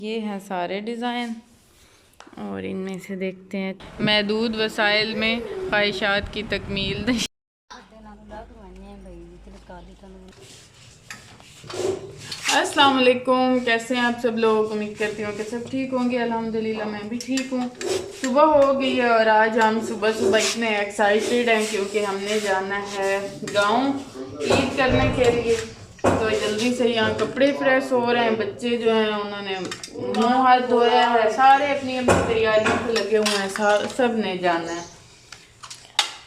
ये हैं सारे डिज़ाइन और इनमें से देखते हैं महदूद वसाइल में ख्वाहिशात की तकमील। अस्सलाम वालेकुम, कैसे हैं आप सब लोग। उम्मीद करती हूँ कि सब ठीक होंगे। अल्हम्दुलिल्लाह मैं भी ठीक हूँ। सुबह हो गई है और आज हम सुबह सुबह इतने एक्साइटेड हैं क्योंकि हमने जाना है गांव ईद करने के लिए। तो जल्दी से यहाँ कपड़े फ्रेश हो रहे हैं। बच्चे जो हैं उन्होंने मुँह हाथ धोया है। सारे अपनी अपनी तैयारियों पे लगे हुए हैं। सब ने जाना है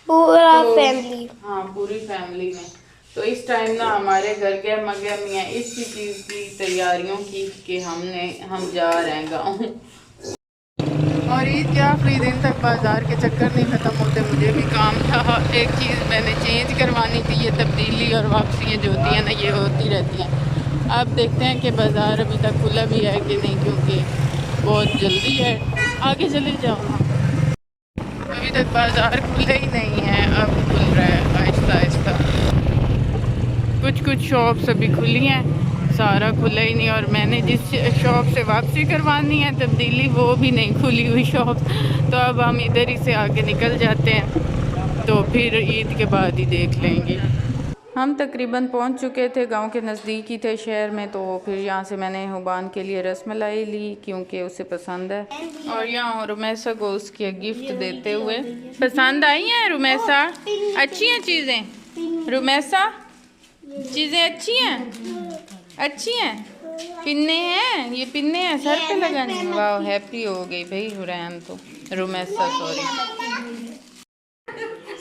पूरा फैमिली। हाँ, पूरी फैमिली में। तो इस टाइम ना हमारे घर के मगरमी है इसी चीज़ की तैयारियों की कि हम जा रहे हैं गाँव। और ईद के आखिरी दिन तक बाज़ार के चक्कर नहीं ख़त्म होते। मुझे भी काम था, एक चीज़ मैंने चेंज करवानी थी। ये तब्दीली और वापसी जो होती है ना, ये होती रहती हैं। अब देखते हैं कि बाज़ार अभी तक खुला भी है कि नहीं, क्योंकि बहुत जल्दी है। आगे चले जाओ। अभी तक बाज़ार खुले ही नहीं है, अब खुल रहा है आहिस्ता आहिस्ता। कुछ शॉप्स अभी खुली हैं, सारा खुला ही नहीं। और मैंने जिस शॉप से वापसी करवानी है तब्दीली, वो भी नहीं खुली हुई शॉप। तो अब हम इधर ही से आगे निकल जाते हैं, तो फिर ईद के बाद ही देख लेंगे। हम तकरीबन पहुंच चुके थे, गांव के नज़दीक ही थे शहर में। तो फिर यहाँ से मैंने हुबान के लिए रसमलाई ली क्योंकि उसे पसंद है। और यहाँ रुमैसा को उसके गिफ्ट देते हुए पसंद आई हैं। रुमैसा अच्छी हैं चीज़ें, रुमैसा चीज़ें अच्छी हैं। पिन्ने हैं, ये पिन्ने हैं सर पे लगाने। वाह, हैप्पी हो गई भाई हुरैन तो, रुमैसा सॉरी।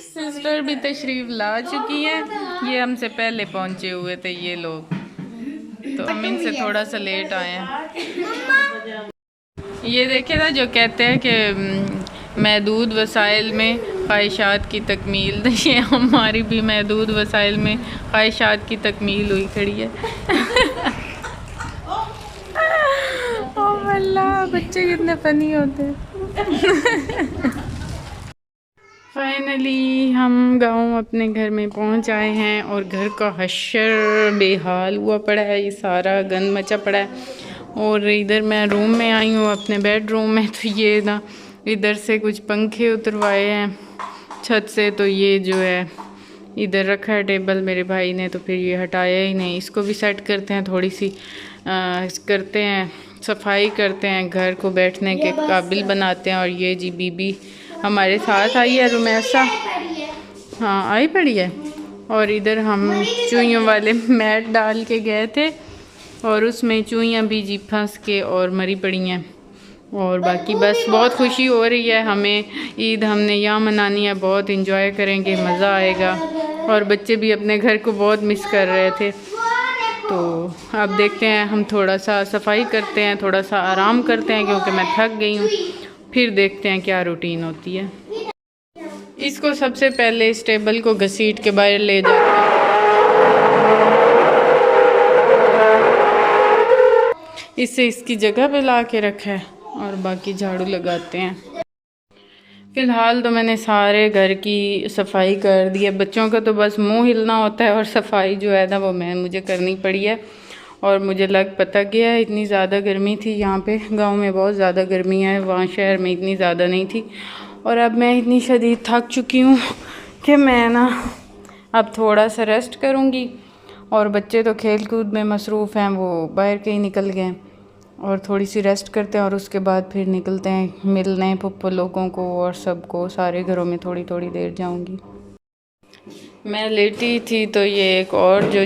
सिस्टर भी तशरीफ ला चुकी है। ये हमसे पहले पहुंचे हुए थे ये लोग, तो हम इनसे थोड़ा सा लेट आए हैं। ये देखे ना, जो कहते हैं कि महदूद वसाइल में ख्वाहिशात की तकमील, ये हमारी भी महदूद वसाइल में ख्वाहिशात की तकमील हुई खड़ी है। ओह अल्लाह, बच्चे कितने फनी होते हैं। फाइनली हम गांव अपने घर में पहुंच आए हैं और घर का हश्र बेहाल हुआ पड़ा है। ये सारा गंद मचा पड़ा है। और इधर मैं रूम में आई हूँ, अपने बेडरूम में। तो ये ना, इधर से कुछ पंखे उतरवाए हैं छत से। तो ये जो है इधर रखा है टेबल मेरे भाई ने, तो फिर ये हटाया ही नहीं। इसको भी सेट करते हैं, थोड़ी सी करते हैं सफाई, करते हैं घर को बैठने के काबिल बनाते हैं। और ये जी बीबी हमारे साथ आई है, रुमैसा। हाँ, आई पड़ी है। और इधर हम चूइयों वाले मैट डाल के गए थे और उसमें चूइयाँ भी जी फंस के और मरी पड़ी हैं। और बाकी बस बहुत खुशी हो रही है हमें। ईद हमने यहाँ मनानी है, बहुत इंजॉय करेंगे, मज़ा आएगा। और बच्चे भी अपने घर को बहुत मिस कर रहे थे। तो अब देखते हैं, हम थोड़ा सा सफाई करते हैं, थोड़ा सा आराम करते हैं क्योंकि मैं थक गई हूँ। फिर देखते हैं क्या रूटीन होती है। इसको सबसे पहले इस टेबल को घसीट के बाहर ले जाते हैं। इसे इसकी जगह पे ला के रखा है और बाकी झाड़ू लगाते हैं। फ़िलहाल तो मैंने सारे घर की सफाई कर दी है। बच्चों का तो बस मुंह हिलना होता है और सफाई जो है ना वो मुझे करनी पड़ी है। और मुझे पता गया है, इतनी ज़्यादा गर्मी थी यहाँ पे। गांव में बहुत ज़्यादा गर्मी है, वहाँ शहर में इतनी ज़्यादा नहीं थी। और अब मैं इतनी शदीद थक चुकी हूँ कि मैं ना अब थोड़ा सा रेस्ट करूँगी। और बच्चे तो खेल कूद में मसरूफ़ हैं, वो बाहर कहीं निकल गए। और थोड़ी सी रेस्ट करते हैं और उसके बाद फिर निकलते हैं मिलने पुप्पो लोगों को और सबको। सारे घरों में थोड़ी थोड़ी देर जाऊँगी। मैं लेटी थी तो ये एक और जो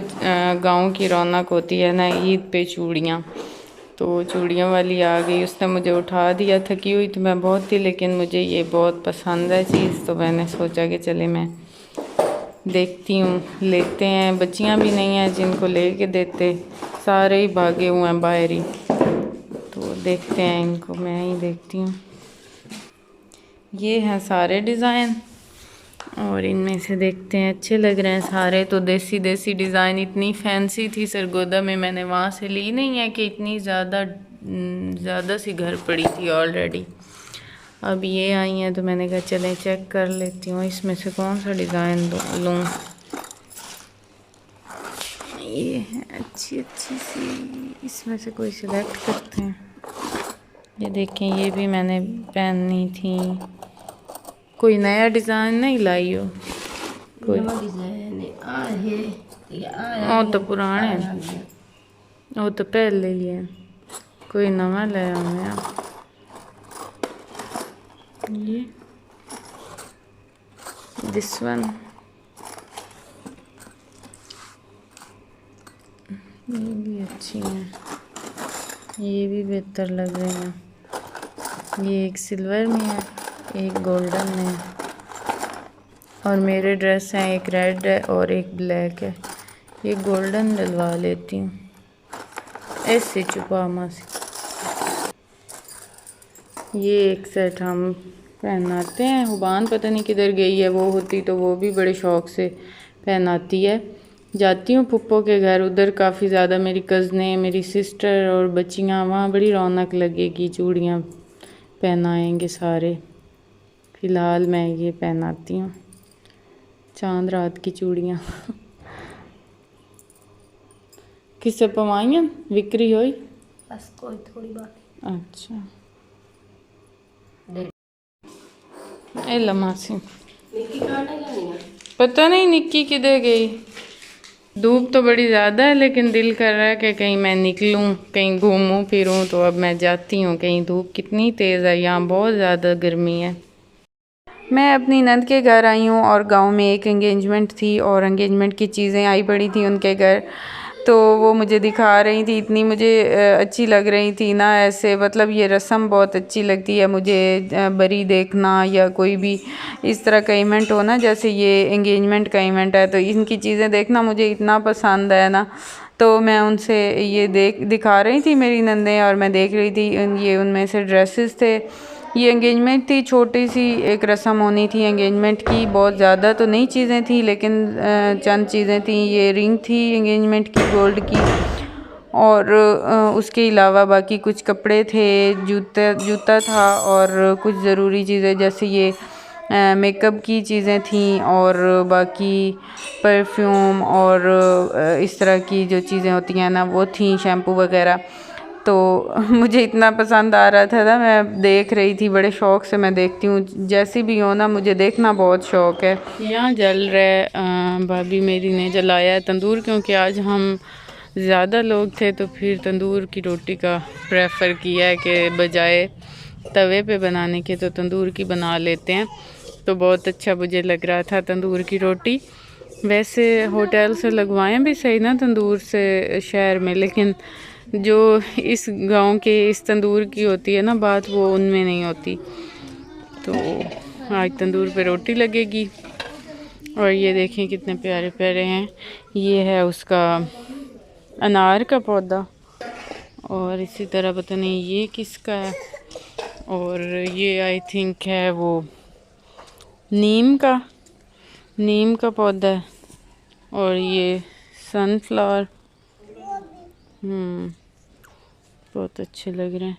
गांव की रौनक होती है ना ईद पे, चूड़ियाँ। तो चूड़ियों वाली आ गई, उसने मुझे उठा दिया। थकी हुई तो मैं बहुत थी, लेकिन मुझे ये बहुत पसंद है चीज़। तो मैंने सोचा कि चले मैं देखती हूँ, लेते हैं। बच्चियाँ भी नहीं हैं जिनको ले के देते, सारे ही भागे हुए हैं बाहर ही। तो देखते हैं इनको, मैं ही देखती हूँ। ये हैं सारे डिज़ाइन और इनमें से देखते हैं, अच्छे लग रहे हैं सारे। तो देसी डिज़ाइन, इतनी फैंसी थी सरगोदा में, मैंने वहाँ से ली नहीं है कि इतनी ज़्यादा सी घर पड़ी थी ऑलरेडी। अब ये आई हैं तो मैंने कहा चलें चेक कर लेती हूँ इसमें से कौन सा डिज़ाइन लूँ। ये है अच्छी सी, इसमें से कोई सिलेक्ट करते हैं। ये देखें, ये भी मैंने पहनी थी। कोई नया डिज़ाइन नहीं लाई हो? कोई वो तो पुराने हैं, वो तो पहले ही है, कोई नवा लाया मैं। ये दिस वन, ये भी अच्छी है, ये भी बेहतर लग रहे हैं। ये एक सिल्वर में है, एक गोल्डन में है, और मेरे ड्रेस हैं एक रेड है और एक ब्लैक है। ये गोल्डन डलवा लेती हूँ, ऐसे छुपा मासी। ये एक सेट हम पहनाते हैं। हुबान पता नहीं किधर गई है, वो होती तो वो भी बड़े शौक़ से पहनाती है। जाती हूँ फुप्पो के घर, उधर काफ़ी ज़्यादा मेरी कज़नें, मेरी सिस्टर और बच्चियाँ, वहाँ बड़ी रौनक लगेगी, चूड़ियाँ पहनाएंगे सारे। फ़िलहाल मैं ये पहनाती हूँ, चांद रात की चूड़ियाँ। किससे पवाइयाँ विक्री हुई? बस कोई थोड़ी बात। अच्छा, ए लमासी पता नहीं निक्की किधर गई। धूप तो बड़ी ज़्यादा है, लेकिन दिल कर रहा है कि कहीं मैं निकलूं, कहीं घूमूं फिरूं, तो अब मैं जाती हूँ कहीं। धूप कितनी तेज़ है, यहाँ बहुत ज़्यादा गर्मी है। मैं अपनी नंद के घर आई हूँ और गांव में एक एंगेजमेंट थी और एंगेजमेंट की चीज़ें आई पड़ी थी उनके घर, तो वो मुझे दिखा रही थी। इतनी मुझे अच्छी लग रही थी ना, ऐसे मतलब ये रस्म बहुत अच्छी लगती है मुझे, बरी देखना या कोई भी इस तरह का इवेंट हो ना, जैसे ये एंगेजमेंट का इवेंट है, तो इनकी चीज़ें देखना मुझे इतना पसंद है ना। तो मैं उनसे ये दिखा रही थी मेरी नंदें, और मैं देख रही थी ये उनमें से ड्रेसेस थे। ये एंगेजमेंट थी, छोटी सी एक रस्म होनी थी एंगेजमेंट की, बहुत ज़्यादा तो नहीं चीज़ें थी, लेकिन चंद चीज़ें थी। ये रिंग थी एंगेजमेंट की गोल्ड की, और उसके अलावा बाकी कुछ कपड़े थे, जूता था, और कुछ ज़रूरी चीज़ें जैसे ये मेकअप की चीज़ें थीं, और बाकी परफ्यूम और इस तरह की जो चीज़ें होती हैं ना वो थी, शैम्पू वगैरह। तो मुझे इतना पसंद आ रहा था ना, मैं देख रही थी, बड़े शौक़ से मैं देखती हूँ, जैसी भी हो ना, मुझे देखना बहुत शौक़ है। यहाँ जल रहा भाभी मेरी ने जलाया है तंदूर, क्योंकि आज हम ज़्यादा लोग थे, तो फिर तंदूर की रोटी का प्रेफर किया है कि बजाय तवे पे बनाने के तो तंदूर की बना लेते हैं। तो बहुत अच्छा मुझे लग रहा था तंदूर की रोटी। वैसे होटल से लगवाएं भी सही ना तंदूर से शहर में, लेकिन जो इस गांव के इस तंदूर की होती है ना बात, वो उनमें नहीं होती। तो आज तंदूर पे रोटी लगेगी। और ये देखें कितने प्यारे प्यारे हैं। ये है उसका अनार का पौधा, और इसी तरह पता नहीं ये किसका है, और ये आई थिंक है वो नीम का पौधा है, और ये सनफ्लावर। बहुत अच्छे लग रहे हैं।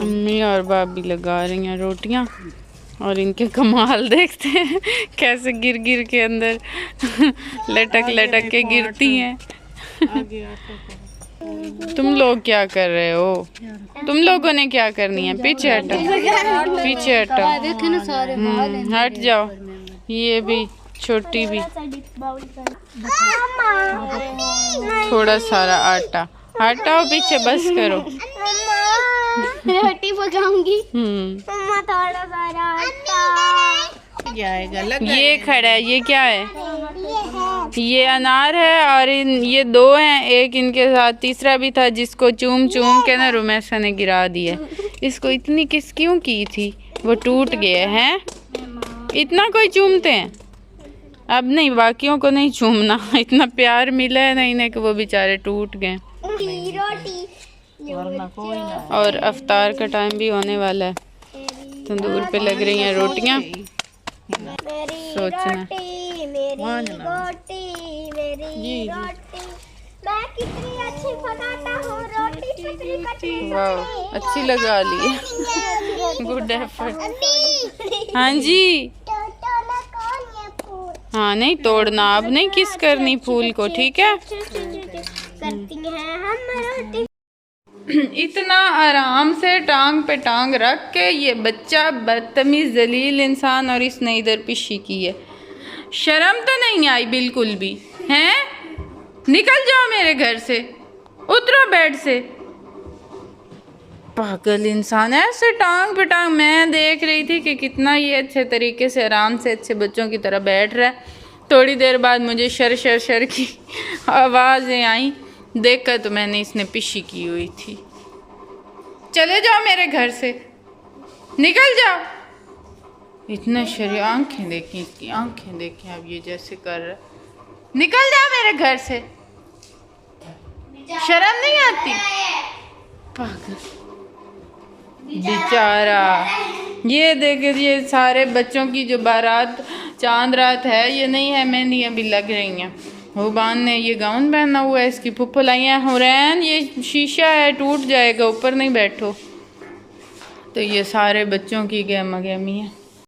अम्मी और भाभी लगा रही हैं रोटियां, और इनके कमाल देखते हैं कैसे गिर गिर के अंदर लटक के गिरती हैं। तुम लोग क्या कर रहे हो? तुम लोगों ने क्या करनी है? पीछे हटो, पीछे हटो, हट जाओ। ये भी छोटी भी, थोड़ा सारा आटा हटाओ, पीछे बस करो। रोटी पकाऊंगी। थोड़ा सारा आटा जाएगा। ये खड़ा है, ये क्या है? ये अनार है, और ये दो हैं, एक इनके साथ तीसरा भी था जिसको चूम के ना रुमैसा ने गिरा दिया। इसको इतनी किस क्यों की थी, वो टूट गए हैं। इतना कोई चूमते हैं? अब नहीं, बाकियों को नहीं चूमना, इतना प्यार मिला है ना इन्हें कि वो बेचारे टूट गए। और अफ्तार का टाइम भी होने वाला है, तंदूर पे लग रही हैं रोटियां। सोचना मैं कितनी अच्छी बनाता हूँ रोटी, वाह, अच्छी लगा ली, गुड एफर्ट। हाँ जी, हाँ नहीं तोड़ना, अब नहीं किस करनी फूल को, ठीक है? करती हैं हम रोटी। इतना आराम से टांग पे टांग रख के ये बच्चा बदतमीज जलील इंसान, और इसने इधर पिशी की है। शर्म तो नहीं आई बिल्कुल भी, हैं? निकल जाओ मेरे घर से, उतरो बेड से। पागल इंसान, ऐसे टांग पे टांग। मैं देख रही थी कि कितना ये अच्छे तरीके से आराम से अच्छे बच्चों की तरह बैठ रहा है। थोड़ी देर बाद मुझे शर शर शर की आवाज़ें आई, देखकर तो मैंने इसने पिशी की हुई थी। चले जाओ मेरे घर से, निकल जाओ। इतना शरीर, आंखें देखें इसकी, आंखें देखें अब ये जैसे कर रहा है। निकल जाओ मेरे घर से, शर्म नहीं आती? पागल बेचारा। ये देखे, ये सारे बच्चों की जो बारात चांद रात है, ये नहीं है, मेहंदियाँ भी लग रही हैं। हुबान ने ये गाउन पहना हुआ है, इसकी फुप्पो लाइयाँ। हुरैन ये शीशा है, टूट जाएगा, ऊपर नहीं बैठो। तो ये सारे बच्चों की गहमा गहमी है।